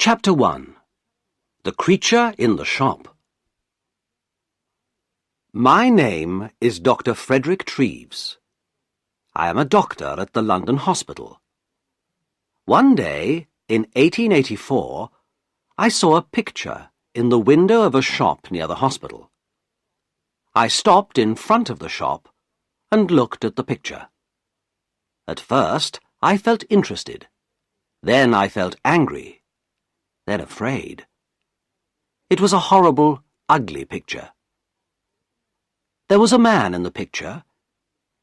Chapter 1. The Creature in the Shop. My name is Dr. Frederick Treves. I am a doctor at the London hospital. One day, in 1884, I saw a picture in the window of a shop near the hospital. I stopped in front of the shop and looked at the picture. At first, I felt interested. Then I felt angry. Then afraid. It was a horrible, ugly picture. There was a man in the picture,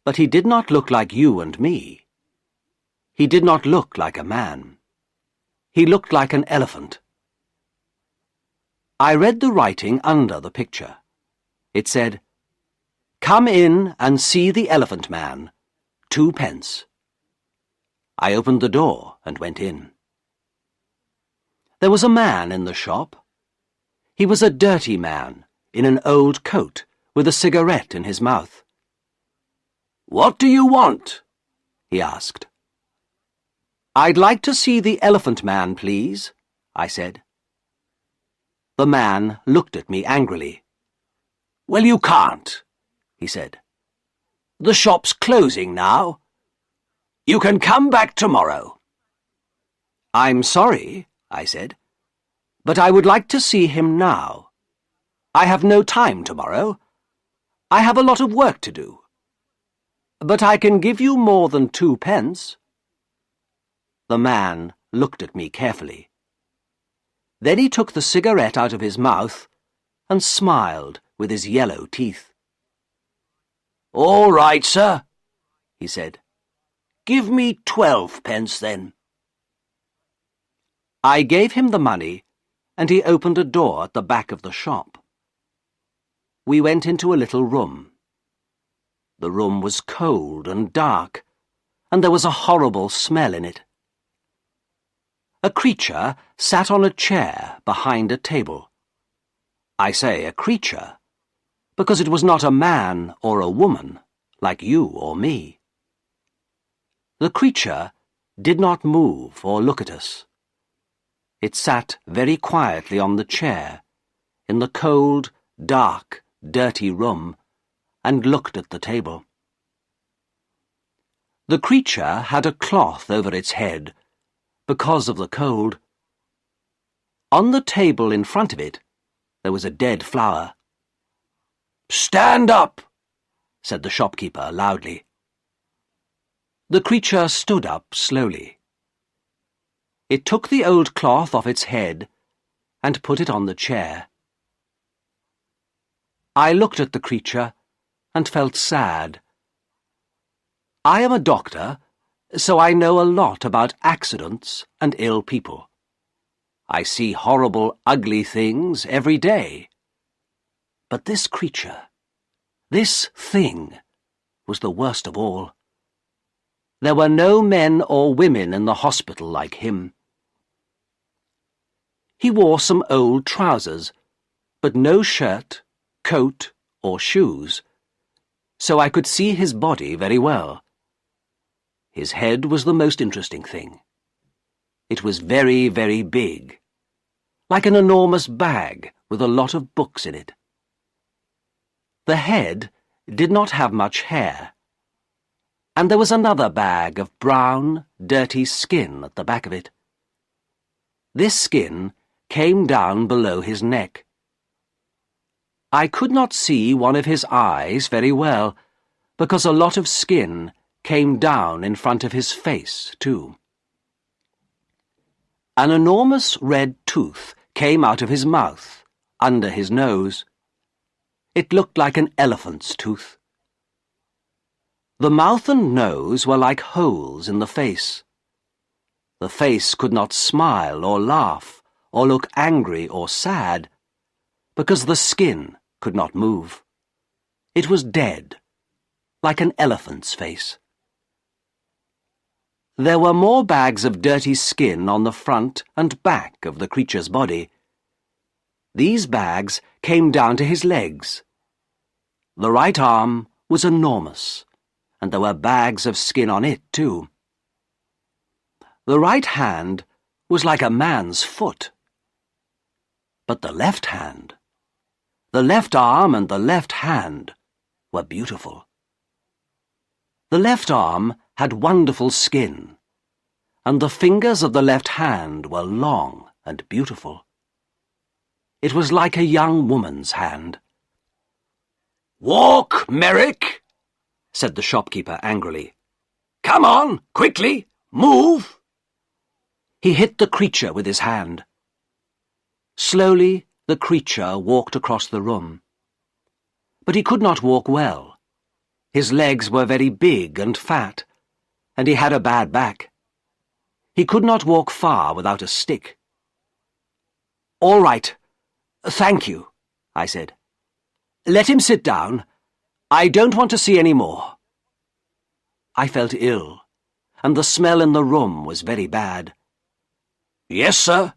but he did not look like you and me. He did not look like a man. He looked like an elephant. I read the writing under the picture. It said, "Come in and see the Elephant Man, 2 pence." I opened the door and went in. There was a man in the shop. He was a dirty man in an old coat with a cigarette in his mouth. "What do you want?" he asked. "I'd like to see the Elephant Man, please," I said. The man looked at me angrily. "Well, you can't," he said. "The shop's closing now. You can come back tomorrow." "I'm sorry," I said, "but I would like to see him now. I have no time tomorrow. I have a lot of work to do. But I can give you more than 2 pence. The man looked at me carefully. Then he took the cigarette out of his mouth and smiled with his yellow teeth. "All right, sir," he said. "Give me 12 pence then." I gave him the money, and he opened a door at the back of the shop. We went into a little room. The room was cold and dark, and there was a horrible smell in it. A creature sat on a chair behind a table. I say a creature, because it was not a man or a woman, like you or me. The creature did not move or look at us. It sat very quietly on the chair, in the cold, dark, dirty room, and looked at the table. The creature had a cloth over its head, because of the cold. On the table in front of it, there was a dead flower. "Stand up," said the shopkeeper loudly. The creature stood up slowly. It took the old cloth off its head and put it on the chair. I looked at the creature and felt sad. I am a doctor, so I know a lot about accidents and ill people. I see horrible, ugly things every day. But this creature, this thing, was the worst of all. There were no men or women in the hospital like him. He wore some old trousers, but no shirt, coat, or shoes, so I could see his body very well. His head was the most interesting thing. It was very, very big, like an enormous bag with a lot of books in it. The head did not have much hair, and there was another bag of brown, dirty skin at the back of it. This skin came down below his neck. I could not see one of his eyes very well, because a lot of skin came down in front of his face, too. An enormous red tooth came out of his mouth, under his nose. It looked like an elephant's tooth. The mouth and nose were like holes in the face. The face could not smile or laugh or look angry or sad, because the skin could not move. It was dead, like an elephant's face. There were more bags of dirty skin on the front and back of the creature's body. These bags came down to his legs. The right arm was enormous, and there were bags of skin on it, too. The right hand was like a man's foot. but the left hand, the left arm and the left hand were beautiful. The left arm had wonderful skin, and the fingers of the left hand were long and beautiful. It was like a young woman's hand. "Walk, Merrick," said the shopkeeper angrily. "Come on, quickly, move." He hit the creature with his hand. Slowly, the creature walked across the room. But he could not walk well. His legs were very big and fat, and he had a bad back. He could not walk far without a stick. "All right, thank you," I said. "Let him sit down. I don't want to see any more." I felt ill, and the smell in the room was very bad. "Yes, sir,"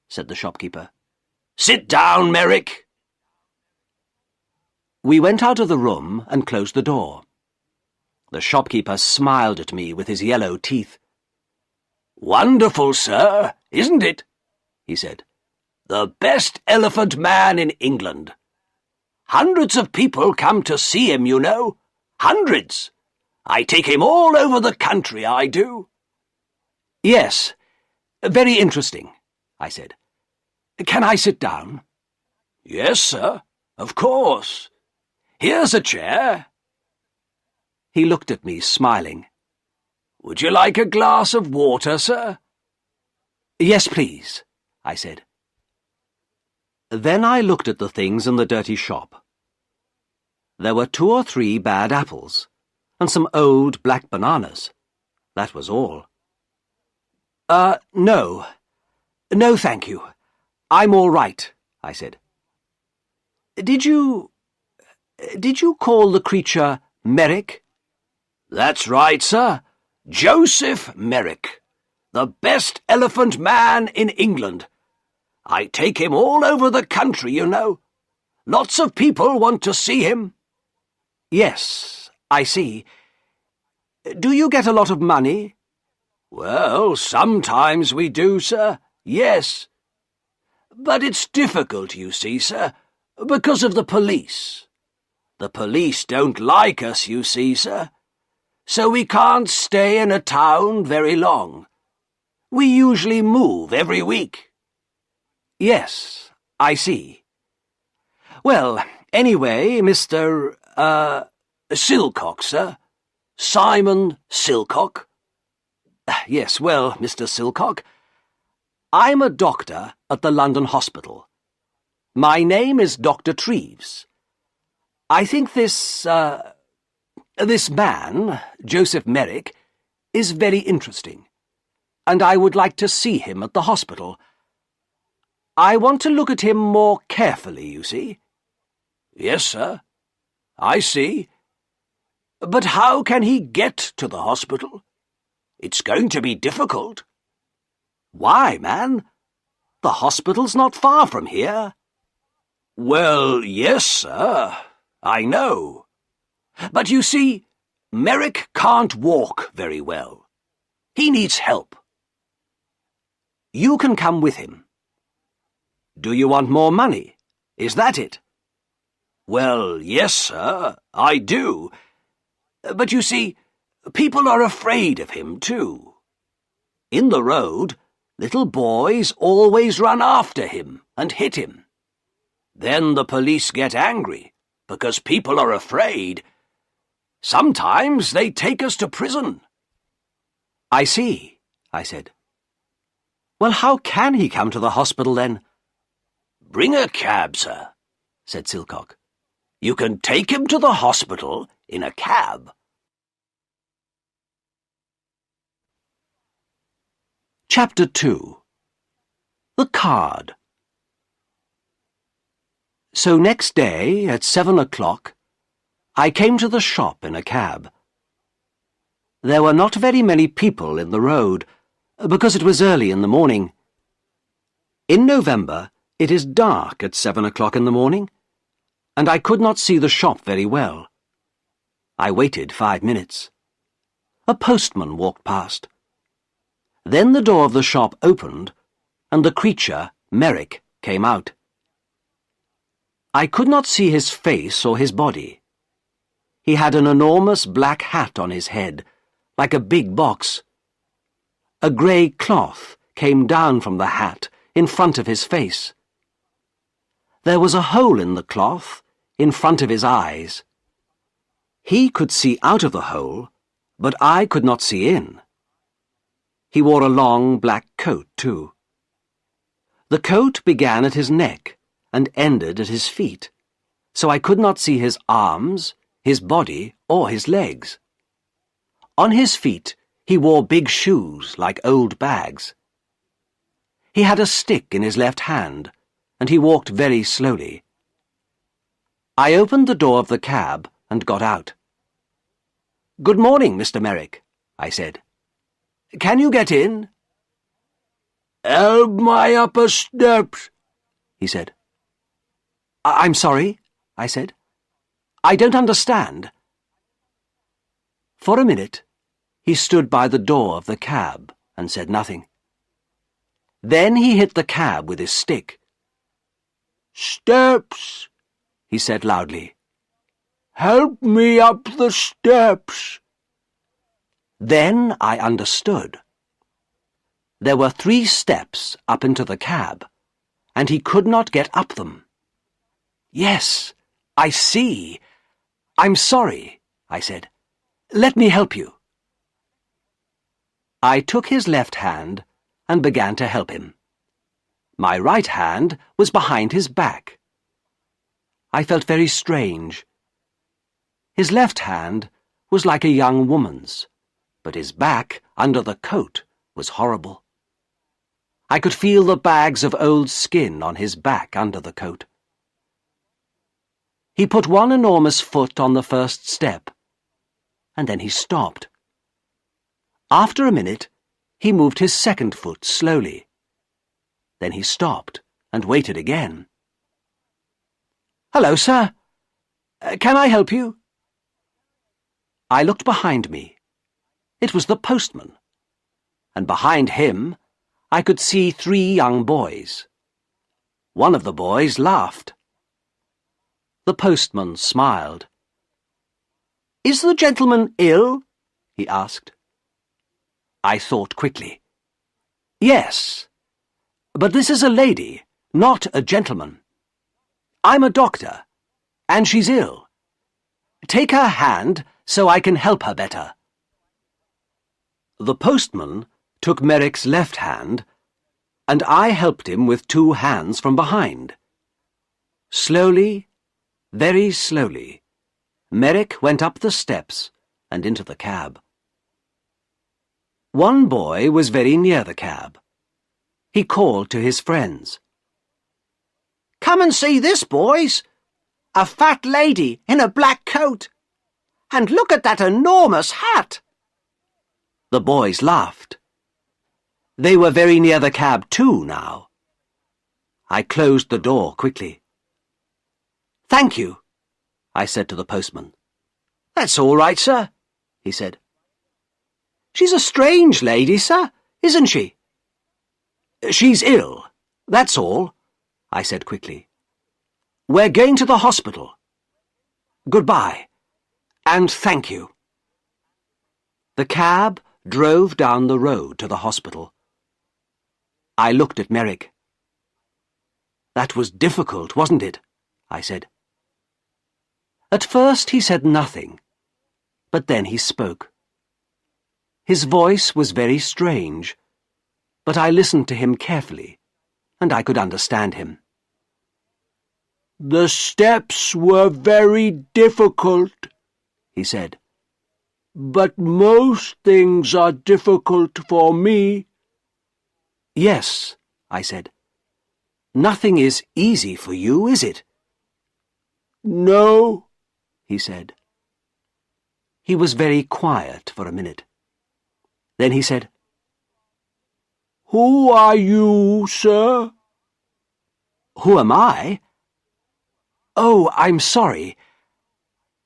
said the shopkeeper. "Sit down, Merrick." We went out of the room and closed the door. The shopkeeper smiled at me with his yellow teeth. "Wonderful, sir, isn't it?" he said. "The best elephant man in England. Hundreds of people come to see him, you know. Hundreds. I take him all over the country, I do." "Yes, very interesting," I said. "Can I sit down?" "Yes, sir, of course. Here's a chair." He looked at me, smiling. "Would you like a glass of water, sir?" "Yes, please," I said. Then I looked at the things in the dirty shop. There were 2 or 3 bad apples, and some old black bananas. That was all. No. No, thank you. I'm all right," I said. Did you call the creature Merrick?" "That's right, sir. Joseph Merrick. The best elephant man in England. I take him all over the country, you know. Lots of people want to see him." "Yes, I see. Do you get a lot of money?" "Well, sometimes we do, sir, yes. But it's difficult, you see, sir, because of the police. The police don't like us, you see, sir. So we can't stay in a town very long. We usually move every week." "Yes, I see. Well, anyway, Mr. Silcock, sir. Simon Silcock." "Yes, well, Mr. Silcock, I'm a doctor at the London hospital. My name is Dr. Treves. I think this man, Joseph Merrick, is very interesting, and I would like to see him at the hospital. I want to look at him more carefully, you see." "Yes, sir. I see. But how can he get to the hospital? It's going to be difficult." "Why, man? The hospital's not far from here." "Well, yes, sir. I know. But you see, Merrick can't walk very well. He needs help." "You can come with him." "Do you want more money? Is that it?" "Well, yes, sir, I do. But you see, people are afraid of him, too. In the road, little boys always run after him and hit him. Then the police get angry, because people are afraid. Sometimes they take us to prison." "I see," I said. "Well, how can he come to the hospital, then?" "Bring a cab, sir," said Silcock. "You can take him to the hospital in a cab." Chapter 2. The Card. So next day, at 7 o'clock, I came to the shop in a cab. There were not very many people in the road, because it was early in the morning. In November, it is dark at 7 o'clock in the morning, and I could not see the shop very well. I waited 5 minutes. A postman walked past. Then the door of the shop opened, and the creature, Merrick, came out. I could not see his face or his body. He had an enormous black hat on his head, like a big box. A grey cloth came down from the hat in front of his face. There was a hole in the cloth in front of his eyes. He could see out of the hole, but I could not see in. He wore a long black coat, too. The coat began at his neck and ended at his feet, so I could not see his arms, his body, or his legs. On his feet he wore big shoes like old bags. He had a stick in his left hand, and he walked very slowly. I opened the door of the cab and got out. "Good morning, Mr. Merrick," I said. "Can you get in?" "Help my upper steps," he said. "I'm sorry," I said. "I don't understand." For a minute, he stood by the door of the cab and said nothing. Then he hit the cab with his stick. "Steps," he said loudly. "Help me up the steps." Then I understood. There were 3 steps up into the cab, and he could not get up them. "Yes, I see. I'm sorry," I said. "Let me help you." I took his left hand and began to help him. My right hand was behind his back. I felt very strange. His left hand was like a young woman's, but his back, under the coat, was horrible. I could feel the bags of old skin on his back under the coat. He put one enormous foot on the first step, and then he stopped. After a minute, he moved his second foot slowly. Then he stopped and waited again. "Hello, sir. Can I help you?" I looked behind me. It was the postman, and behind him I could see 3 young boys. One of the boys laughed. The postman smiled. "Is the gentleman ill?" he asked. I thought quickly. "Yes, but this is a lady, not a gentleman. I'm a doctor, and she's ill. Take her hand so I can help her better." The postman took Merrick's left hand, and I helped him with 2 hands from behind. Slowly, very slowly, Merrick went up the steps and into the cab. One boy was very near the cab. He called to his friends. "Come and see this, boys! A fat lady in a black coat! And look at that enormous hat!" The boys laughed. They were very near the cab too now. I closed the door quickly. "Thank you," I said to the postman. "That's all right, sir," he said. "She's a strange lady, sir, isn't she?" "She's ill, that's all," I said quickly. "We're going to the hospital. Goodbye, and thank you." The cab drove down the road to the hospital. I looked at Merrick. "That was difficult, wasn't it?" I said. At first he said nothing, but then he spoke. His voice was very strange, but I listened to him carefully, and I could understand him. "The steps were very difficult," he said. "But most things are difficult for me." "Yes," I said. "Nothing is easy for you, is it?" "No," he said. He was very quiet for a minute. Then he said, "Who are you, sir?" "Who am I? Oh, I'm sorry.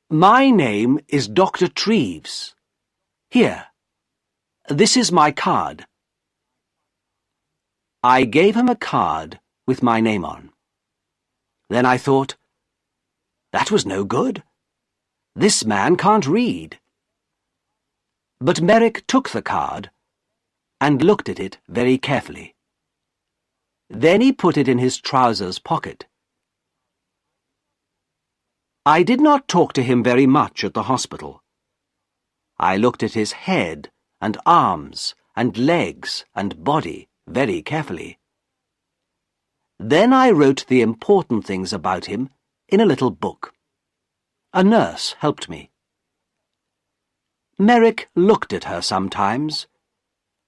My name is Dr. Treves. Here, this is my card." I gave him a card with my name on. Then I thought, that was no good. This man can't read. But Merrick took the card and looked at it very carefully. Then he put it in his trousers pocket. I did not talk to him very much at the hospital. I looked at his head and arms and legs and body very carefully. Then I wrote the important things about him in a little book. A nurse helped me. Merrick looked at her sometimes,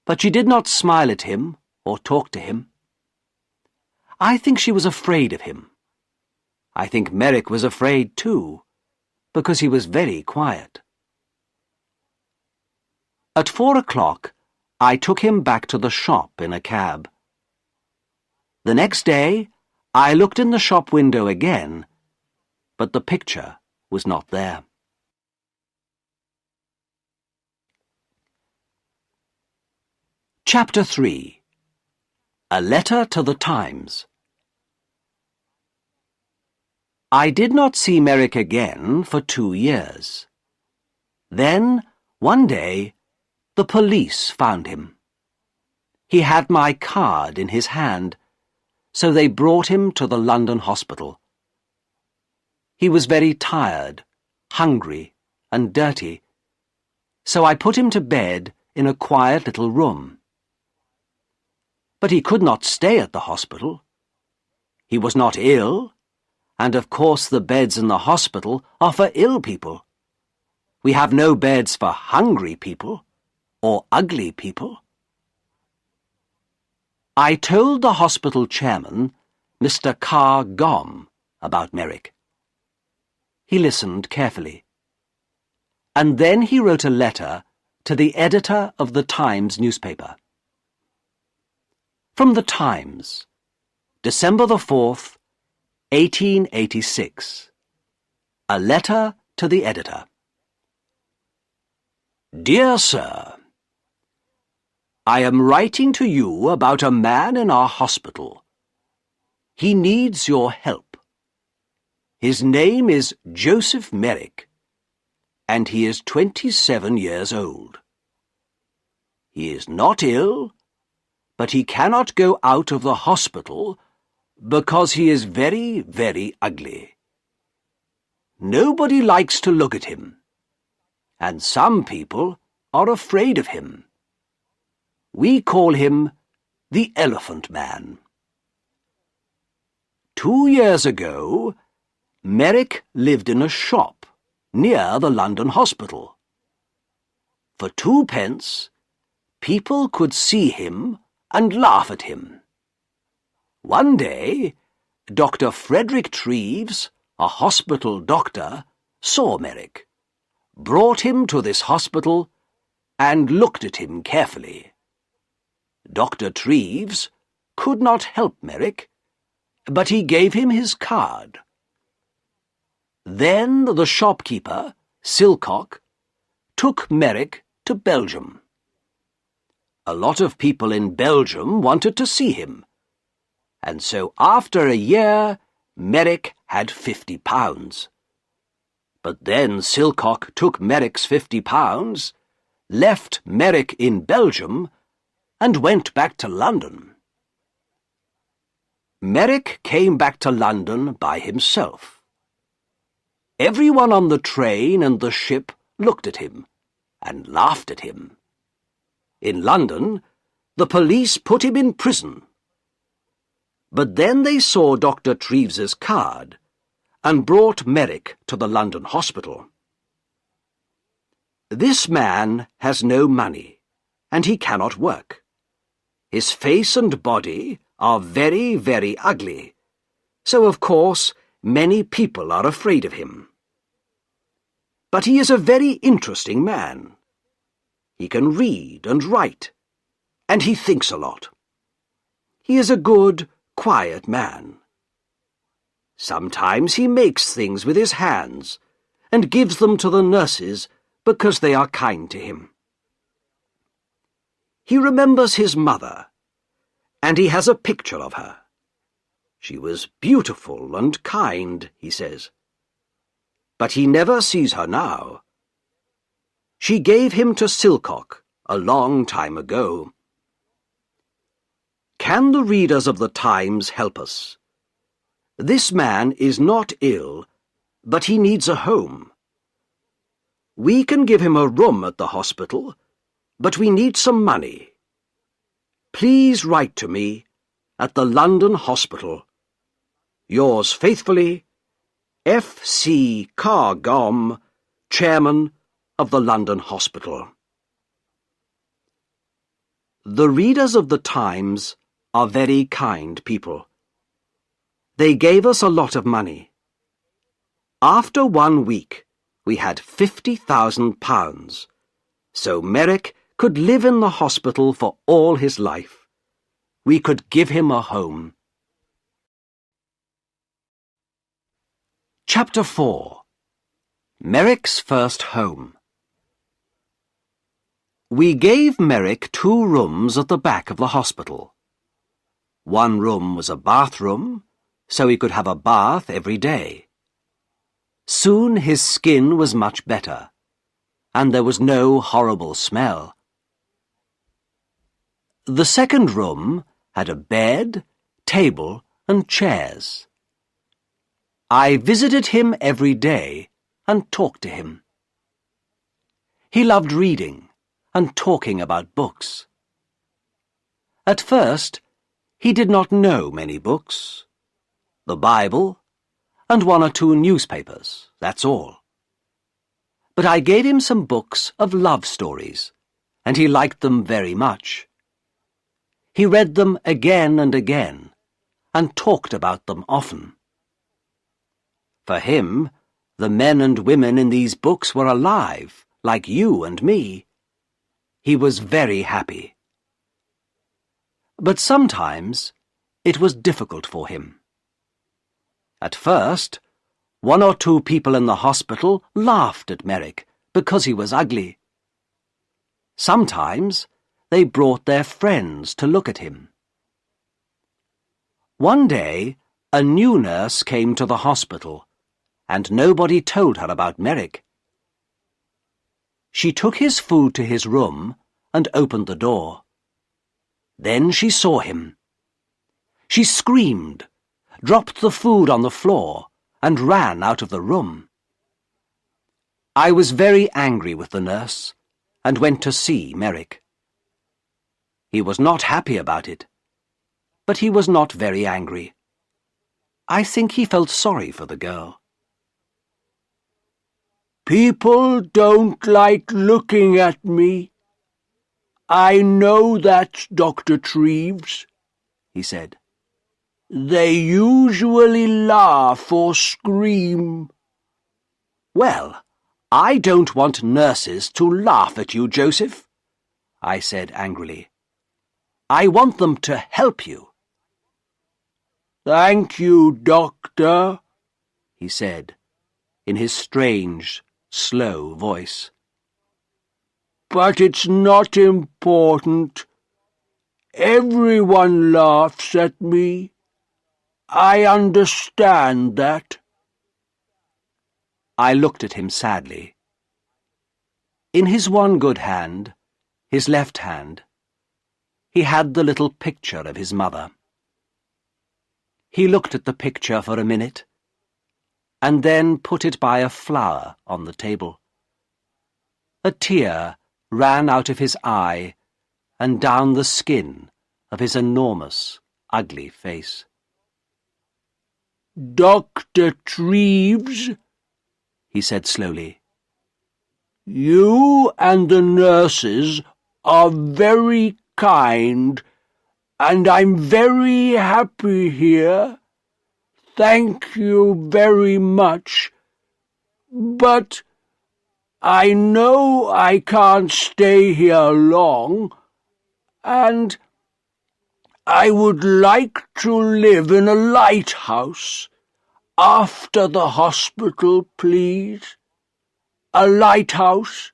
but she did not smile at him or talk to him. I think she was afraid of him. I think Merrick was afraid too, because he was very quiet. At 4 o'clock, I took him back to the shop in a cab. The next day, I looked in the shop window again, but the picture was not there. Chapter 3. A Letter to the Times. I did not see Merrick again for 2 years. Then, one day, the police found him. He had my card in his hand, so they brought him to the London hospital. He was very tired, hungry, and dirty, so I put him to bed in a quiet little room. But he could not stay at the hospital. He was not ill, and of course the beds in the hospital are for ill people. We have no beds for hungry people or ugly people. I told the hospital chairman, Mr. Carr Gom, about Merrick. He listened carefully. And then he wrote a letter to the editor of the Times newspaper. From the Times, December the 4th, 1886. A letter to the editor. Dear Sir, I am writing to you about a man in our hospital. He needs your help. His name is Joseph Merrick, and he is 27 years old. He is not ill, but he cannot go out of the hospital because he is very, very ugly. Nobody likes to look at him, and some people are afraid of him. We call him the Elephant Man. 2 years ago, Merrick lived in a shop near the London hospital. For 2 pence, people could see him and laugh at him. One day, Dr. Frederick Treves, a hospital doctor, saw Merrick, brought him to this hospital, and looked at him carefully. Dr. Treves could not help Merrick, but he gave him his card. Then the shopkeeper, Silcock, took Merrick to Belgium. A lot of people in Belgium wanted to see him, and so after a year, Merrick had £50. But then Silcock took Merrick's £50, left Merrick in Belgium, and went back to London. Merrick came back to London by himself. Everyone on the train and the ship looked at him and laughed at him. In London, the police put him in prison. But then they saw Dr. Treves's card and brought Merrick to the London hospital. This man has no money, and he cannot work. His face and body are very, very ugly, so of course many people are afraid of him. But he is a very interesting man. He can read and write, and he thinks a lot. He is a good, quiet man. Sometimes he makes things with his hands and gives them to the nurses because they are kind to him. He remembers his mother, and he has a picture of her. She was beautiful and kind, he says. But he never sees her now. She gave him to Silcock a long time ago. Can the readers of the Times help us? This man is not ill, but he needs a home. We can give him a room at the hospital, but we need some money. Please write to me at the London Hospital. Yours faithfully, F.C. Cargom, Chairman of the London Hospital. The readers of the Times are very kind people. They gave us a lot of money. After 1 week, we had £50,000, so Merrick could live in the hospital for all his life. We could give him a home. Chapter 4. Merrick's First Home. We gave Merrick 2 rooms at the back of the hospital. One room was a bathroom, so he could have a bath every day. Soon his skin was much better, and there was no horrible smell. The second room had a bed, table, and chairs. I visited him every day and talked to him. He loved reading and talking about books. At first, he did not know many books. The Bible, and 1 or 2 newspapers, that's all. But I gave him some books of love stories, and he liked them very much. He read them again and again, and talked about them often. For him, the men and women in these books were alive, like you and me. He was very happy. But sometimes it was difficult for him. At first, 1 or 2 people in the hospital laughed at Merrick because he was ugly. Sometimes they brought their friends to look at him. One day, a new nurse came to the hospital, and nobody told her about Merrick. She took his food to his room and opened the door. Then she saw him. She screamed, dropped the food on the floor, and ran out of the room. I was very angry with the nurse and went to see Merrick. He was not happy about it, but he was not very angry. I think he felt sorry for the girl. People don't like looking at me. I know that, Dr. Treves, he said. They usually laugh or scream. Well, I don't want nurses to laugh at you, Joseph, I said angrily. I want them to help you. Thank you, Doctor, he said, in his strange, slow voice. But it's not important. Everyone laughs at me. I understand that. I looked at him sadly. In his one good hand, his left hand, he had the little picture of his mother. He looked at the picture for a minute, and then put it by a flower on the table. A tear ran out of his eye and down the skin of his enormous, ugly face. Dr. Treves, he said slowly, you and the nurses are very kind, and I'm very happy here. Thank you very much. But I know I can't stay here long, and I would like to live in a lighthouse. After the hospital, please. A lighthouse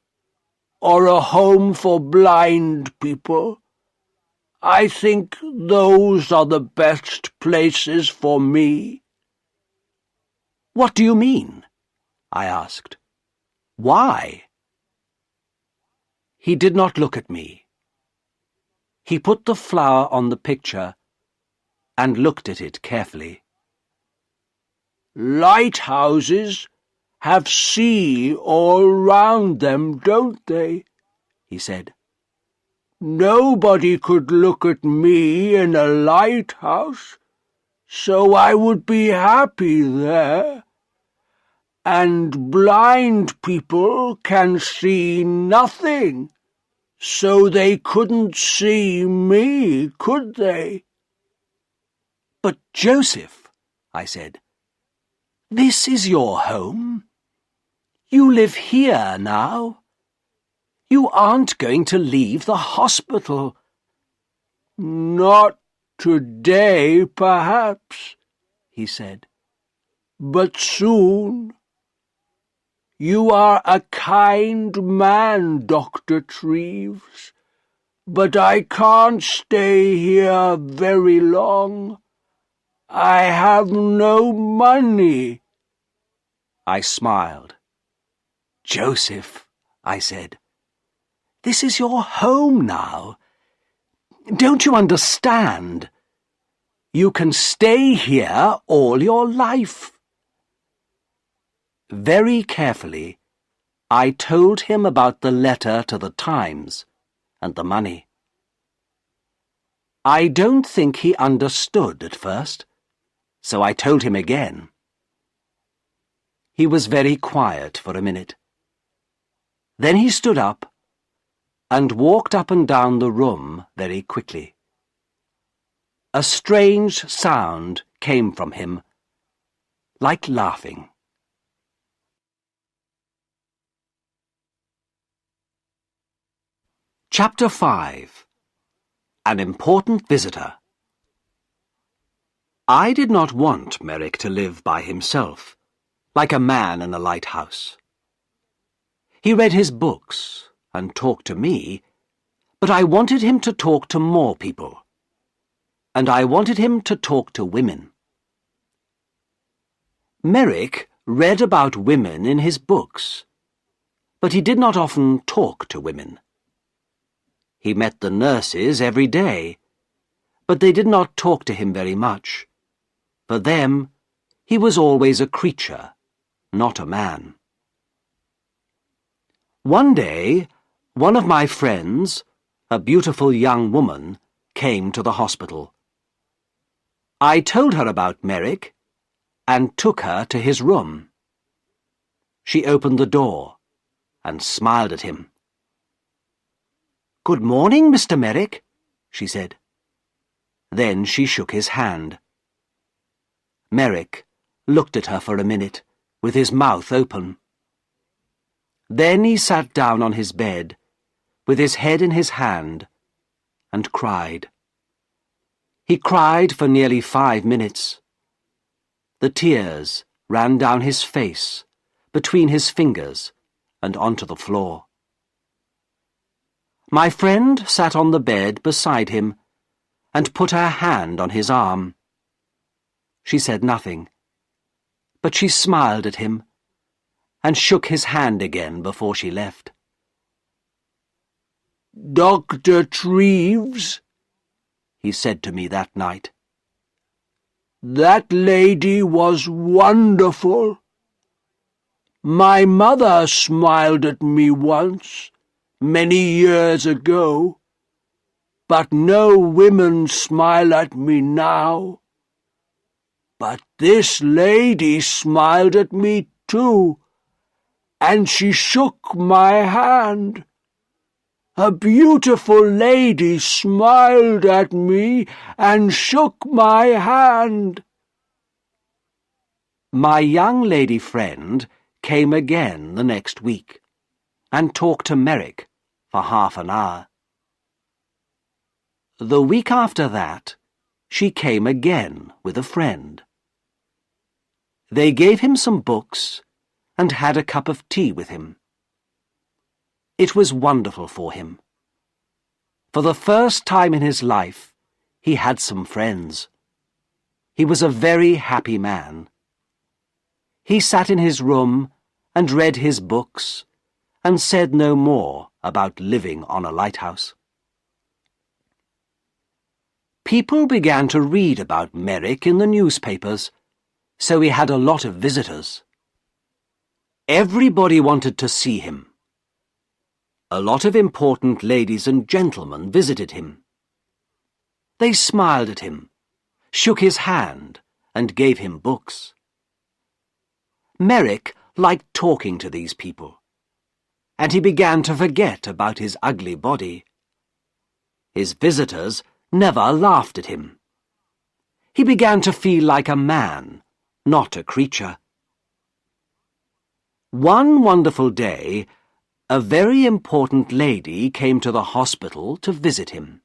or a home for blind people. I think those are the best places for me." "What do you mean?" I asked. "Why?" He did not look at me. He put the flower on the picture and looked at it carefully. "Lighthouses have sea all round them, don't they?" he said. "Nobody could look at me in a lighthouse, so I would be happy there. And blind people can see nothing, so they couldn't see me, could they?" "But, Joseph," I said, "this is your home. You live here now. You aren't going to leave the hospital." "Not today, perhaps," he said, "but soon. You are a kind man, Dr. Treves, but I can't stay here very long. I have no money." I smiled. "Joseph," I said, "this is your home now. Don't you understand? You can stay here all your life." Very carefully, I told him about the letter to the Times and the money. I don't think he understood at first, so I told him again. He was very quiet for a minute. Then he stood up and walked up and down the room very quickly. A strange sound came from him, like laughing. Chapter 5. An Important Visitor. I did not want Merrick to live by himself, like a man in a lighthouse. He read his books and talked to me, but I wanted him to talk to more people, and I wanted him to talk to women. Merrick read about women in his books, but he did not often talk to women. He met the nurses every day, but they did not talk to him very much. For them, he was always a creature, not a man. One day, one of my friends, a beautiful young woman, came to the hospital. I told her about Merrick and took her to his room. She opened the door and smiled at him. "Good morning, Mr. Merrick," she said. Then she shook his hand. Merrick looked at her for a minute, with his mouth open. Then he sat down on his bed, with his head in his hand, and cried. He cried for nearly 5 minutes. The tears ran down his face, between his fingers, and onto the floor. My friend sat on the bed beside him and put her hand on his arm. She said nothing, but she smiled at him and shook his hand again before she left. "Dr. Treves," he said to me that night. "That lady was wonderful. My mother smiled at me once, many years ago, but no women smile at me now. But this lady smiled at me too, and she shook my hand. A beautiful lady smiled at me and shook my hand." My young lady friend came again the next week and talked to Merrick for half an hour. The week after that, she came again with a friend. They gave him some books and had a cup of tea with him. It was wonderful for him. For the first time in his life, he had some friends. He was a very happy man. He sat in his room and read his books and said no more about living on a lighthouse. People began to read about Merrick in the newspapers, so he had a lot of visitors. Everybody wanted to see him. A lot of important ladies and gentlemen visited him. They smiled at him, shook his hand, and gave him books. Merrick liked talking to these people, and he began to forget about his ugly body. His visitors never laughed at him. He began to feel like a man, not a creature. One wonderful day, a very important lady came to the hospital to visit him.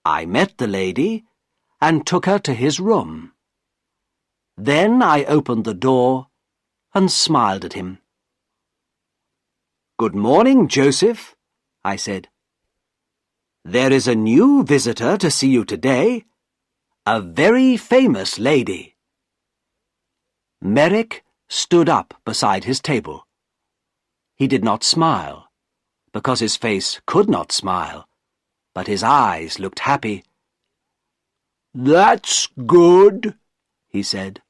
I met the lady and took her to his room. Then I opened the door and smiled at him. "Good morning, Joseph," I said. "There is a new visitor to see you today, a very famous lady." Merrick stood up beside his table. He did not smile, because his face could not smile, but his eyes looked happy. "That's good," he said.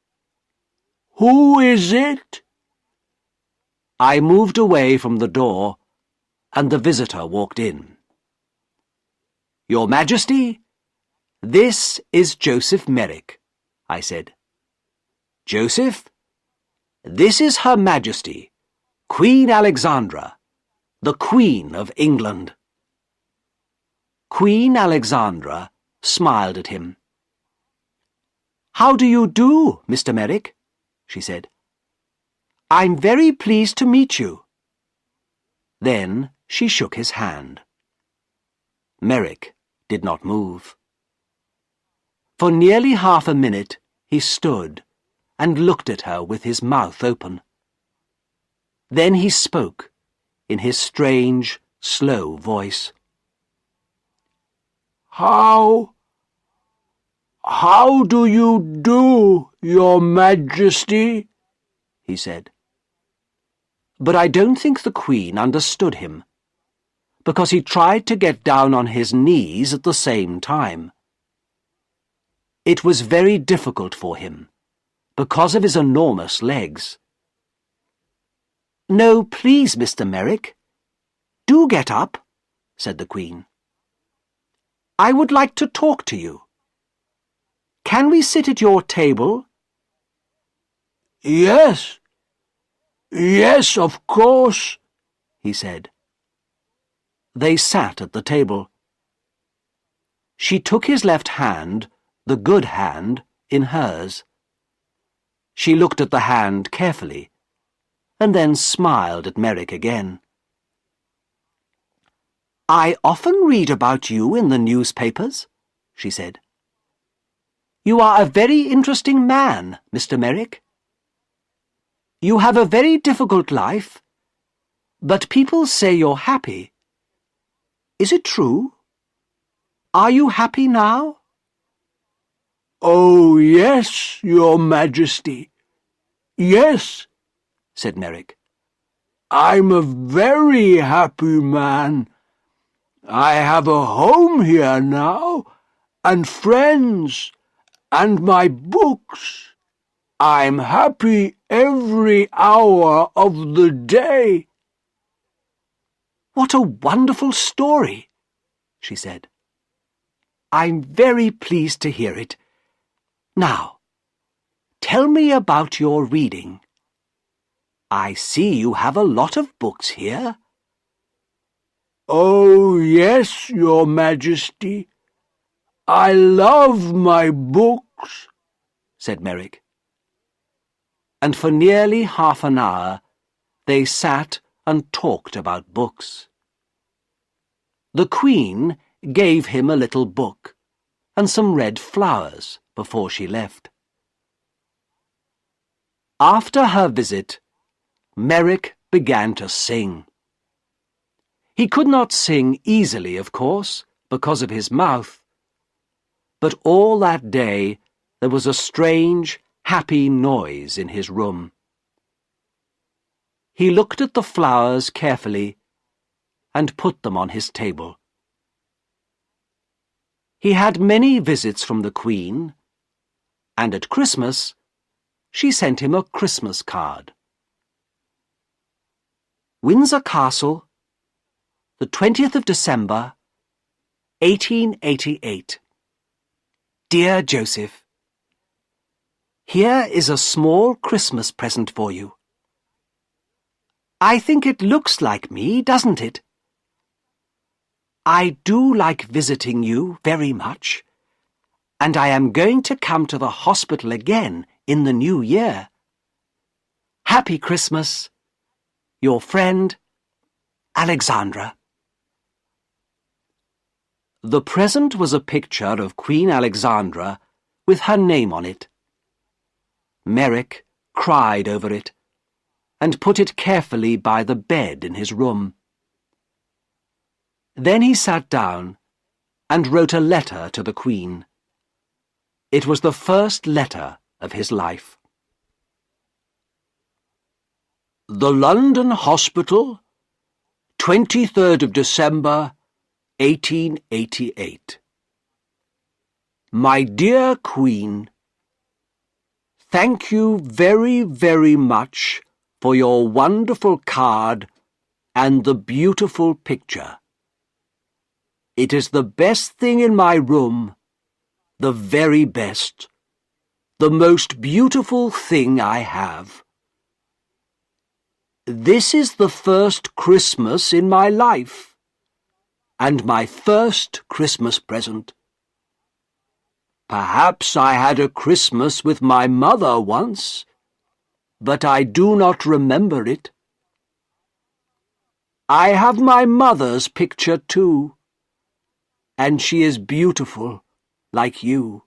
"Who is it?" I moved away from the door, and the visitor walked in. "Your Majesty, this is Joseph Merrick," I said. "Joseph, this is Her Majesty, Queen Alexandra, the Queen of England." Queen Alexandra smiled at him. "How do you do, Mr. Merrick?" she said. "I'm very pleased to meet you." Then she shook his hand. Merrick did not move. For nearly half a minute he stood and looked at her with his mouth open. Then he spoke in his strange, slow voice. How do you do, Your Majesty?" he said. But I don't think the Queen understood him, because he tried to get down on his knees at the same time. It was very difficult for him, because of his enormous legs. "No, please, Mr. Merrick. Do get up," said the Queen. "I would like to talk to you. Can we sit at your table?" Yes, of course," he said. They sat at the table. She took his left hand, the good hand, in hers. She looked at the hand carefully, and then smiled at Merrick again. "I often read about you in the newspapers," she said. "You are a very interesting man, Mr. Merrick. You have a very difficult life, but people say you're happy. Is it true? Are you happy now?" "Oh, yes, Your Majesty. Yes," said Merrick. "I'm a very happy man. I have a home here now, and friends, and my books. I'm happy every hour of the day." "What a wonderful story," she said. "I'm very pleased to hear it. Now, tell me about your reading. I see you have a lot of books here." "Oh, yes, Your Majesty. I love my books," said Merrick. And for nearly half an hour they sat and talked about books. The Queen gave him a little book and some red flowers before she left. After her visit, Merrick began to sing. He could not sing easily, of course, because of his mouth, but all that day there was a strange, happy noise in his room. He looked at the flowers carefully and put them on his table. He had many visits from the Queen, and at Christmas she sent him a Christmas card. Windsor Castle, the 20th of December, 1888. Dear Joseph, here is a small Christmas present for you. I think it looks like me, doesn't it? I do like visiting you very much, and I am going to come to the hospital again in the new year. Happy Christmas, your friend, Alexandra. The present was a picture of Queen Alexandra with her name on it. Merrick cried over it and put it carefully by the bed in his room. Then he sat down and wrote a letter to the Queen. It was the first letter of his life. The London Hospital, 23rd of December, 1888. My dear Queen, thank you very, very much for your wonderful card and the beautiful picture. It is the best thing in my room, the very best, the most beautiful thing I have. This is the first Christmas in my life, and my first Christmas present. Perhaps I had a Christmas with my mother once, but I do not remember it. I have my mother's picture too, and she is beautiful, like you.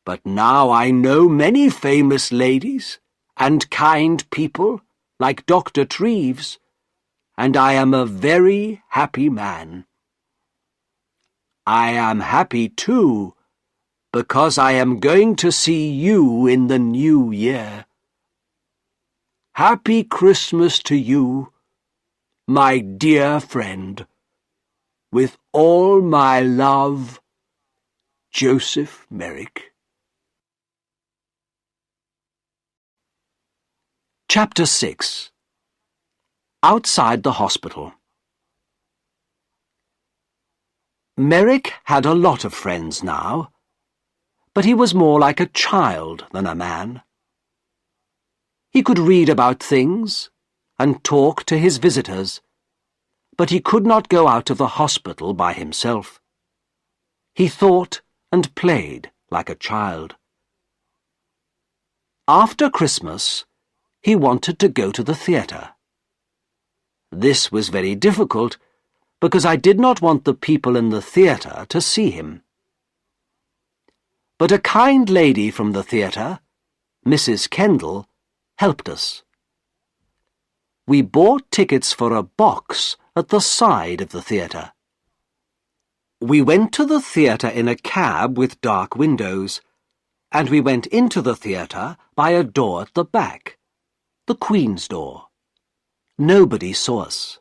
But now I know many famous ladies and kind people, like Dr. Treves, and I am a very happy man. I am happy, too, because I am going to see you in the new year. Happy Christmas to you, my dear friend. With all my love, Joseph Merrick. Chapter 6. Outside the Hospital. Merrick had a lot of friends now, but he was more like a child than a man. He could read about things and talk to his visitors, but he could not go out of the hospital by himself. He thought and played like a child. After Christmas, he wanted to go to the theatre. This was very difficult, because I did not want the people in the theatre to see him. But a kind lady from the theatre, Mrs. Kendall, helped us. We bought tickets for a box at the side of the theatre. We went to the theatre in a cab with dark windows, and we went into the theatre by a door at the back, the Queen's door. Nobody saw us.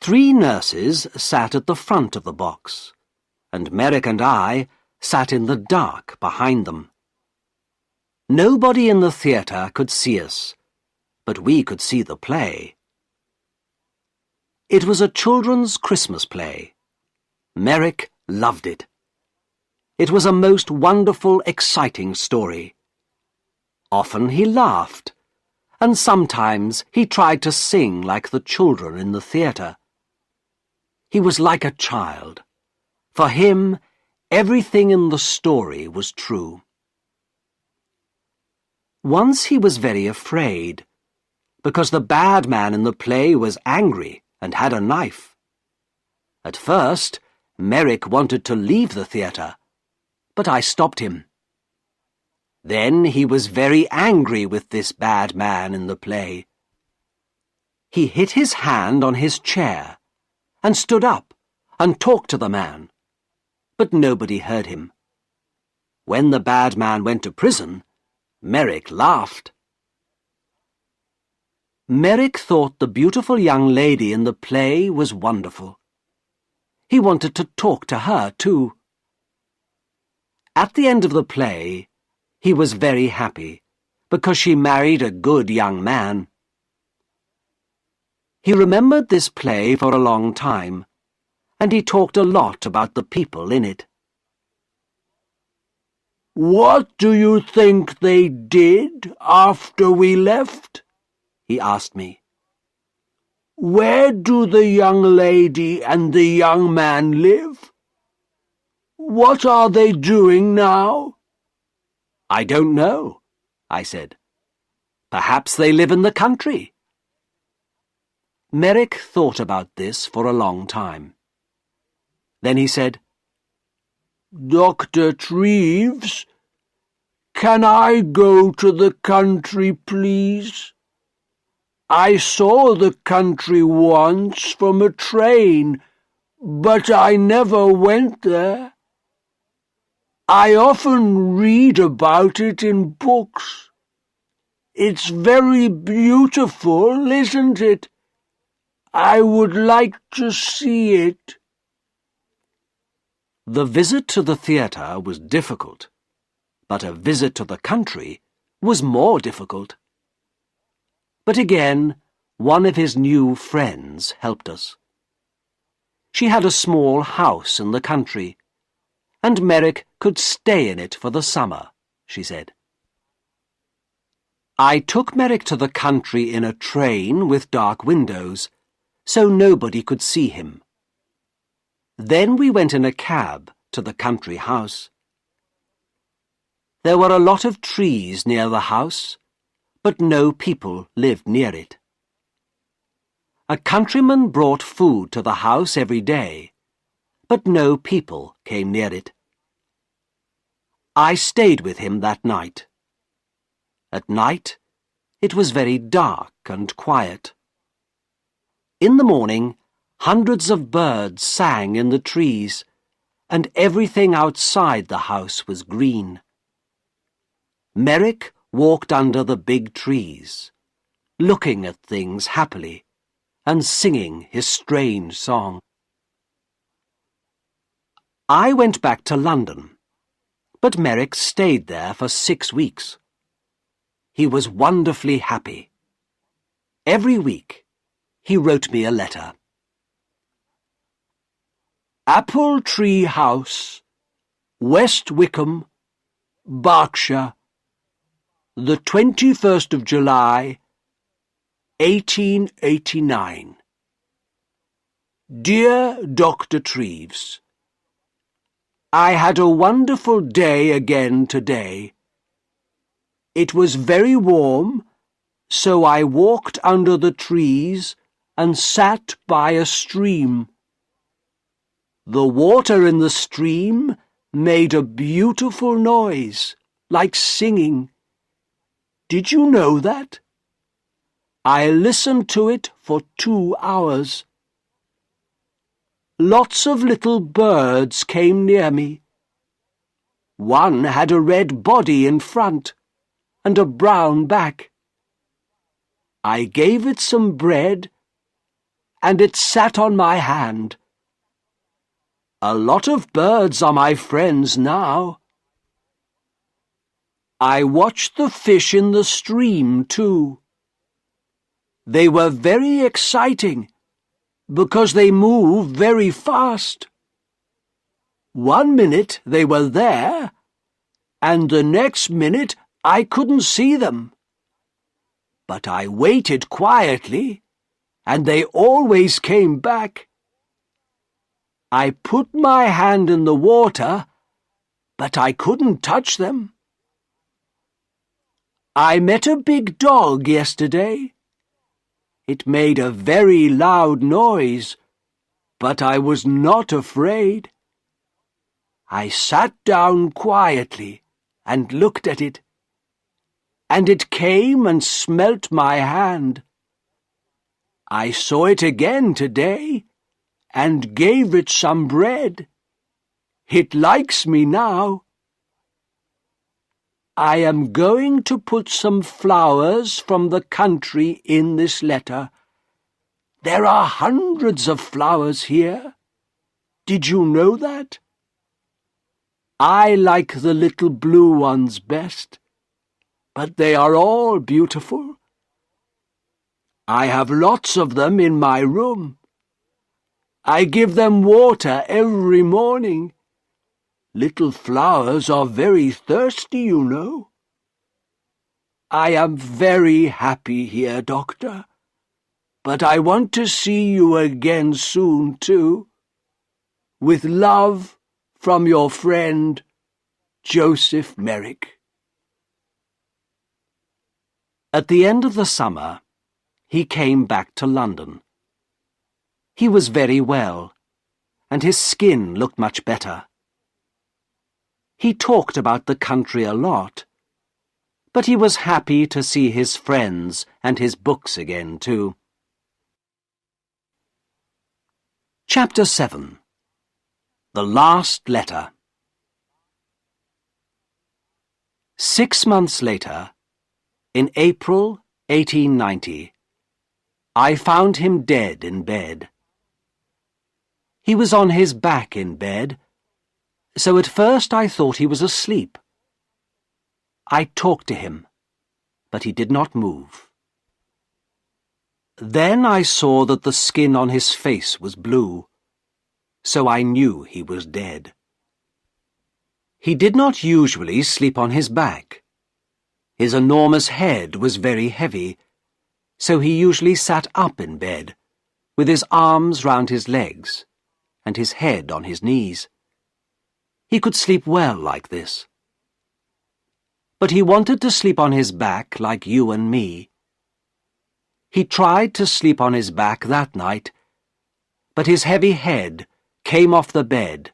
3 nurses sat at the front of the box, and Merrick and I sat in the dark behind them. Nobody in the theatre could see us, but we could see the play. It was a children's Christmas play. Merrick loved it. It was a most wonderful, exciting story. Often he laughed, and sometimes he tried to sing like the children in the theatre. He was like a child. For him, everything in the story was true. Once he was very afraid, because the bad man in the play was angry and had a knife. At first, Merrick wanted to leave the theatre, but I stopped him. Then he was very angry with this bad man in the play. He hit his hand on his chair and stood up and talked to the man, but nobody heard him. When the bad man went to prison, Merrick laughed. Merrick thought the beautiful young lady in the play was wonderful. He wanted to talk to her, too. At the end of the play, he was very happy, because she married a good young man. He remembered this play for a long time, and he talked a lot about the people in it. "What do you think they did after we left?" he asked me. "Where do the young lady and the young man live? What are they doing now?" "I don't know," I said. "Perhaps they live in the country." Merrick thought about this for a long time. Then he said, "Dr. Treves, can I go to the country, please? I saw the country once from a train, but I never went there. I often read about it in books. It's very beautiful, isn't it? I would like to see it." The visit to the theatre was difficult, but a visit to the country was more difficult. But again, one of his new friends helped us. She had a small house in the country, and Merrick could stay in it for the summer, she said. I took Merrick to the country in a train with dark windows, so nobody could see him. Then we went in a cab to the country house. There were a lot of trees near the house, but no people lived near it. A countryman brought food to the house every day, but no people came near it. I stayed with him that night. At night, it was very dark and quiet. In the morning, hundreds of birds sang in the trees, and everything outside the house was green. Merrick walked under the big trees, looking at things happily and singing his strange song. I went back to London, but Merrick stayed there for 6 weeks. He was wonderfully happy. Every week, he wrote me a letter. Apple Tree House, West Wickham, Berkshire, the 21st of July, 1889. Dear Dr. Treves, I had a wonderful day again today. It was very warm, so I walked under the trees and sat by a stream. The water in the stream made a beautiful noise, like singing. Did you know that? I listened to it for 2 hours. Lots of little birds came near me. One had a red body in front and a brown back. I gave it some bread, and it sat on my hand. A lot of birds are my friends now. I watched the fish in the stream, too. They were very exciting, because they move very fast. 1 minute they were there, and the next minute I couldn't see them. But I waited quietly, and they always came back. I put my hand in the water, but I couldn't touch them. I met a big dog yesterday. It made a very loud noise, but I was not afraid. I sat down quietly and looked at it, and it came and smelt my hand. I saw it again today and gave it some bread. It likes me now. I am going to put some flowers from the country in this letter. There are hundreds of flowers here. Did you know that? I like the little blue ones best, but they are all beautiful. I have lots of them in my room. I give them water every morning. Little flowers are very thirsty, you know. I am very happy here, Doctor, but I want to see you again soon, too. With love, from your friend, Joseph Merrick. At the end of the summer, he came back to London. He was very well, and his skin looked much better. He talked about the country a lot, but he was happy to see his friends and his books again, too. Chapter 7. The Last Letter. 6 months later, in April 1890, I found him dead in bed. He was on his back in bed, so at first I thought he was asleep. I talked to him, but he did not move. Then I saw that the skin on his face was blue, so I knew he was dead. He did not usually sleep on his back. His enormous head was very heavy, so he usually sat up in bed, with his arms round his legs, and his head on his knees. He could sleep well like this. But he wanted to sleep on his back like you and me. He tried to sleep on his back that night, but his heavy head came off the bed,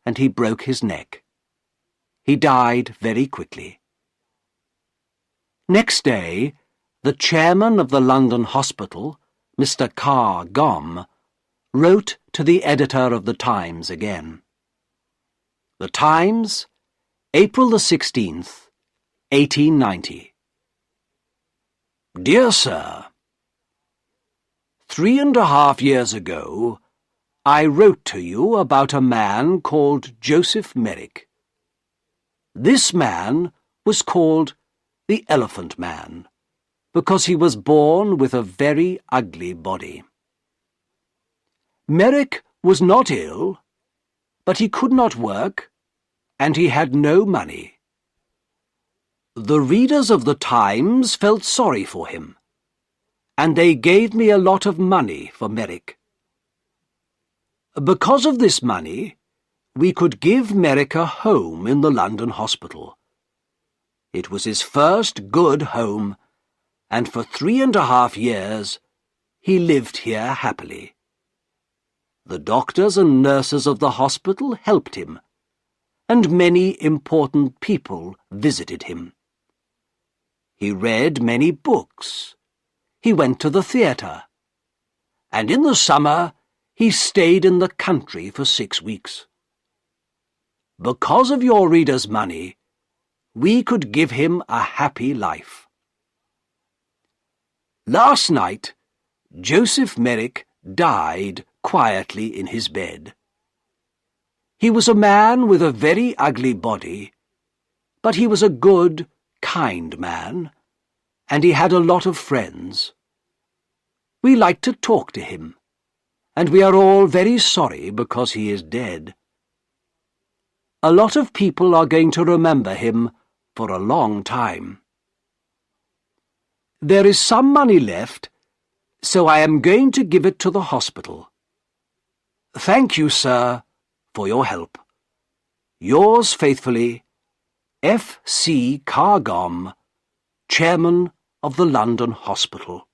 and he broke his neck. He died very quickly. Next day, the chairman of the London hospital, Mr. Carr Gomm, wrote to the editor of the Times again. The Times, April the 16th, 1890. Dear Sir, 3.5 years ago, I wrote to you about a man called Joseph Merrick. This man was called the Elephant Man, because he was born with a very ugly body. Merrick was not ill, but he could not work, and he had no money. The readers of the Times felt sorry for him, and they gave me a lot of money for Merrick. Because of this money, we could give Merrick a home in the London hospital. It was his first good home, and for 3.5 years he lived here happily. The doctors and nurses of the hospital helped him, and many important people visited him. He read many books. He went to the theatre, and in the summer he stayed in the country for 6 weeks. Because of your readers' money, we could give him a happy life. Last night, Joseph Merrick died quietly in his bed. He was a man with a very ugly body, but he was a good, kind man, and he had a lot of friends. We like to talk to him, and we are all very sorry because he is dead. A lot of people are going to remember him for a long time. There is some money left, so I am going to give it to the hospital. Thank you, sir, for your help. Yours faithfully, F. C. Carr Gomm, Chairman of the London Hospital.